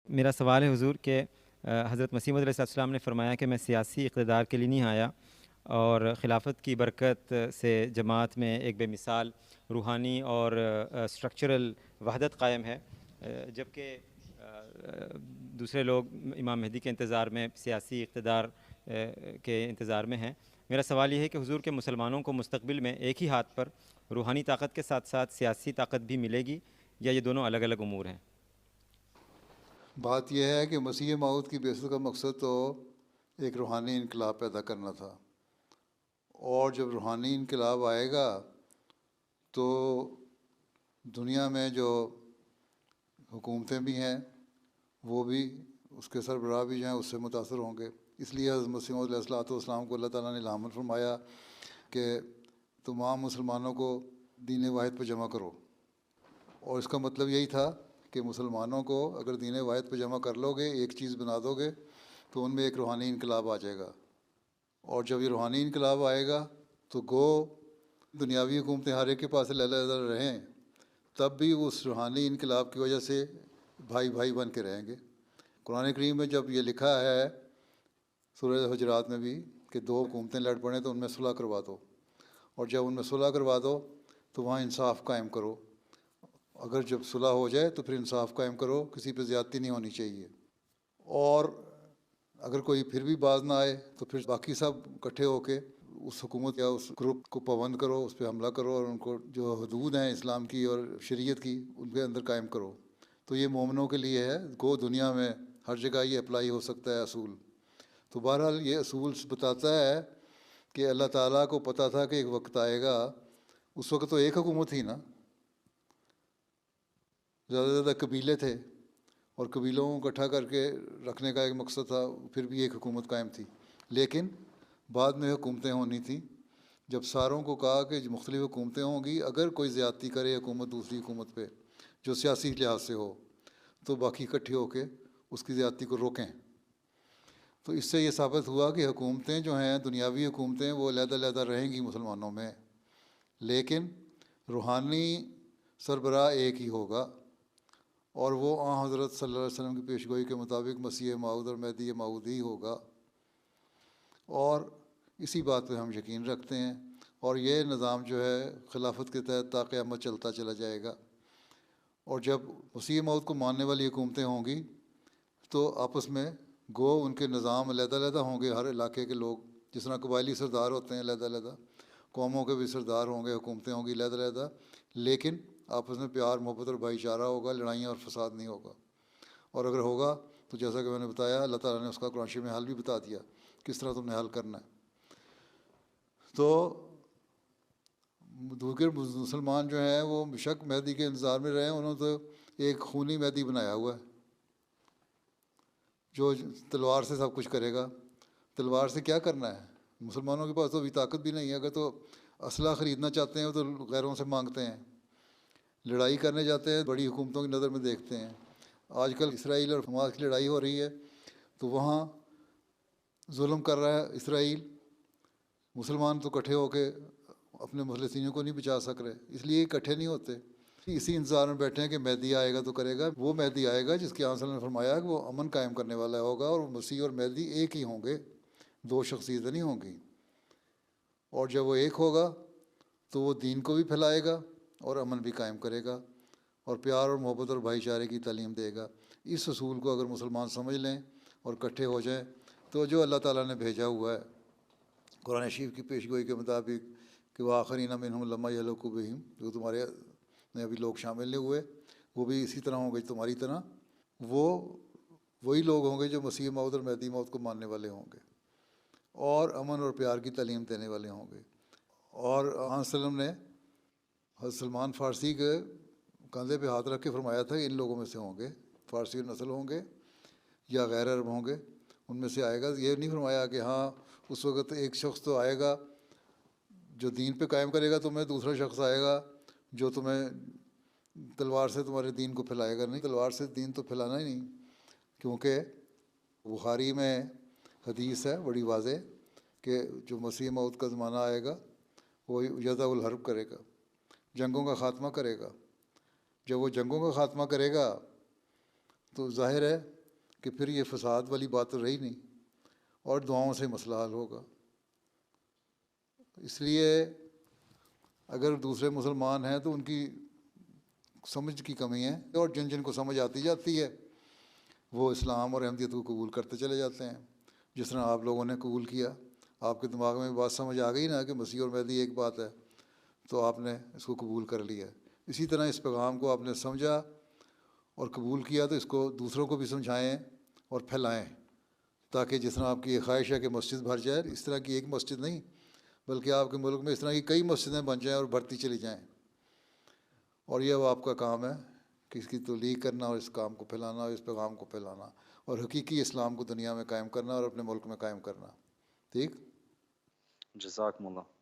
میرا سوال ہے حضور کہ حضرت مسیح موعود علیہ السلام نے فرمایا کہ میں سیاسی اقتدار کے لیے نہیں آیا، اور خلافت کی برکت سے جماعت میں ایک بے مثال روحانی اور اسٹرکچرل وحدت قائم ہے، جبکہ دوسرے لوگ امام مہدی کے انتظار میں، سیاسی اقتدار کے انتظار میں ہیں۔ میرا سوال یہ ہے کہ حضور کے مسلمانوں کو مستقبل میں ایک ہی ہاتھ پر روحانی طاقت کے ساتھ ساتھ سیاسی طاقت بھی ملے گی، یا یہ دونوں الگ الگ امور ہیں؟ بات یہ ہے کہ مسیح موعود کی بعثت کا مقصد تو ایک روحانی انقلاب پیدا کرنا تھا، اور جب روحانی انقلاب آئے گا تو دنیا میں جو حکومتیں بھی ہیں وہ بھی، اس کے سربراہ بھی جو ہیں اس سے متاثر ہوں گے۔ اس لیے حضرت مسیح موعود علیہ الصلوۃ والسلام کو اللہ تعالیٰ نے الہام فرمایا کہ تمام مسلمانوں کو دین واحد پہ جمع کرو، اور اس کا مطلب یہی تھا کہ مسلمانوں کو اگر دین واحد پہ جمع کر لو گے، ایک چیز بنا دو گے، تو ان میں ایک روحانی انقلاب آ جائے گا، اور جب یہ روحانی انقلاب آئے گا تو گو دنیاوی حکومتیں ہر ایک کے پاس علیحدہ رہیں، تب بھی اس روحانی انقلاب کی وجہ سے بھائی بھائی بن کے رہیں گے۔ قرآن کریم میں جب یہ لکھا ہے سورہ حجرات میں بھی کہ دو حکومتیں لڑ پڑیں تو ان میں صلح کروا دو، اور جب ان میں صلح کروا دو تو وہاں انصاف قائم کرو، اگر جب صلح ہو جائے تو پھر انصاف قائم کرو، کسی پہ زیادتی نہیں ہونی چاہیے، اور اگر کوئی پھر بھی باز نہ آئے تو پھر باقی سب اکٹھے ہو کے اس حکومت یا اس گروپ کو پابند کرو، اس پہ حملہ کرو، اور ان کو جو حدود ہیں اسلام کی اور شریعت کی ان کے اندر قائم کرو۔ تو یہ مومنوں کے لیے ہے، گو دنیا میں ہر جگہ یہ اپلائی ہو سکتا ہے اصول۔ تو بہرحال یہ اصول بتاتا ہے کہ اللہ تعالیٰ کو پتہ تھا کہ ایک وقت آئے گا، اس وقت تو ایک حکومت تھی نا، زیادہ سے زیادہ قبیلے تھے، اور قبیلوں کو اکٹھا کر کے رکھنے کا ایک مقصد تھا، پھر بھی ایک حکومت قائم تھی، لیکن بعد میں حکومتیں ہونی تھیں۔ جب ساروں کو کہا کہ مختلف حکومتیں ہوں گی، اگر کوئی زیادتی کرے حکومت دوسری حکومت پہ جو سیاسی لحاظ سے ہو، تو باقی اکٹھے ہو کے اس کی زیادتی کو روکیں۔ تو اس سے یہ ثابت ہوا کہ حکومتیں جو ہیں دنیاوی حکومتیں وہ علیحدہ علیحدہ رہیں گی مسلمانوں میں، لیکن روحانی سربراہ ایک ہی ہوگا، اور وہ حضرت صلی اللہ علیہ وسلم کی پیشگوئی کے مطابق مسیح موعود اور مہدی موعود ہی ہوگا، اور اسی بات پہ ہم یقین رکھتے ہیں، اور یہ نظام جو ہے خلافت کے تحت تا قیامت چلتا چلا جائے گا۔ اور جب مسیح موعود کو ماننے والی حکومتیں ہوں گی تو آپس میں گو ان کے نظام علیحدہ علیحدہ ہوں گے، ہر علاقے کے لوگ جس طرح قبائلی سردار ہوتے ہیں علیحدہ علیحدہ، قوموں کے بھی سردار ہوں گے، حکومتیں ہوں گی علیحدہ علیحدہ، لیکن آپس میں پیار محبت اور بھائی چارہ ہوگا، لڑائیاں اور فساد نہیں ہوگا۔ اور اگر ہوگا تو جیسا کہ میں نے بتایا، اللہ تعالیٰ نے اس کا قرآن شریف میں حل بھی بتا دیا کس طرح تم نے حل کرنا ہے۔ تو دوسرے مسلمان جو ہیں وہ بشک مہدی کے انتظار میں رہے ہیں، انہوں نے تو ایک خونی مہدی بنایا ہوا ہے جو تلوار سے سب کچھ کرے گا۔ تلوار سے کیا کرنا ہے؟ مسلمانوں کے پاس تو ابھی طاقت بھی نہیں ہے، اگر تو اسلحہ خریدنا چاہتے ہیں تو غیروں سے مانگتے ہیں، لڑائی کرنے جاتے ہیں بڑی حکومتوں کی نظر میں دیکھتے ہیں۔ آج کل اسرائیل اور حماس کی لڑائی ہو رہی ہے تو وہاں ظلم کر رہا ہے اسرائیل، مسلمان تو اکٹھے ہو کے اپنے مخلصینوں کو نہیں بچا سک رہے، اس لیے اکٹھے نہیں ہوتے، اسی انتظار میں بیٹھے ہیں کہ مہدی آئے گا تو کرے گا۔ وہ مہدی آئے گا جس کے آنسر نے فرمایا کہ وہ امن قائم کرنے والا ہوگا، اور مسیح اور مہدی ایک ہی ہوں گے، دو شخصیتیں نہیں ہوں گی، اور جب وہ ایک ہوگا تو وہ دین کو بھی پھیلائے گا اور امن بھی قائم کرے گا، اور پیار اور محبت اور بھائی چارے کی تعلیم دے گا۔ اس اصول کو اگر مسلمان سمجھ لیں اور اکٹھے ہو جائیں تو جو اللہ تعالیٰ نے بھیجا ہوا ہے قرآن شریف کی پیشگوئی کے مطابق کہ وہ آخرین منہم لما یلحقوا بہم، جو تمہارے میں ابھی لوگ شامل نہیں ہوئے وہ بھی اسی طرح ہوں گے تمہاری طرح، وہ وہی لوگ ہوں گے جو مسیح موعود اور مہدی موعود کو ماننے والے ہوں گے اور امن اور پیار کی تعلیم دینے والے ہوں گے۔ اور آن وسلم نے حضرت سلمان فارسی کے کندھے پہ ہاتھ رکھ کے فرمایا تھا کہ ان لوگوں میں سے ہوں گے، فارسی نسل ہوں گے یا غیر عرب ہوں گے، ان میں سے آئے گا۔ یہ نہیں فرمایا کہ ہاں اس وقت ایک شخص تو آئے گا جو دین پہ قائم کرے گا تمہیں، دوسرا شخص آئے گا جو تمہیں تلوار سے تمہارے دین کو پھیلائے گا۔ نہیں، تلوار سے دین تو پھیلانا ہی نہیں، کیونکہ بخاری میں حدیث ہے بڑی واضح کہ جو مسیح موعود کا زمانہ آئے گا وہ یضع الحرب کرے گا، جنگوں کا خاتمہ کرے گا۔ جب وہ جنگوں کا خاتمہ کرے گا تو ظاہر ہے کہ پھر یہ فساد والی بات تو رہی نہیں، اور دعاؤں سے مسئلہ حل ہوگا۔ اس لیے اگر دوسرے مسلمان ہیں تو ان کی سمجھ کی کمی ہے، اور جن جن کو سمجھ آتی جاتی ہے وہ اسلام اور احمدیت کو قبول کرتے چلے جاتے ہیں، جس طرح آپ لوگوں نے قبول کیا۔ آپ کے دماغ میں بات سمجھ آ گئی نا کہ مسیح اور مہدی ایک بات ہے، تو آپ نے اس کو قبول کر لیا۔ اسی طرح اس پیغام کو آپ نے سمجھا اور قبول کیا تو اس کو دوسروں کو بھی سمجھائیں اور پھیلائیں، تاکہ جس طرح آپ کی یہ خواہش ہے کہ مسجد بھر جائے، اس طرح کی ایک مسجد نہیں بلکہ آپ کے ملک میں اس طرح کی کئی مسجدیں بن جائیں اور بڑھتی چلی جائیں۔ اور یہ وہ آپ کا کام ہے کہ اس کی تبلیغ کرنا اور اس کام کو پھیلانا اور اس پیغام کو پھیلانا اور حقیقی اسلام کو دنیا میں قائم کرنا اور اپنے ملک میں قائم کرنا۔ ٹھیک؟ جزاکم اللہ۔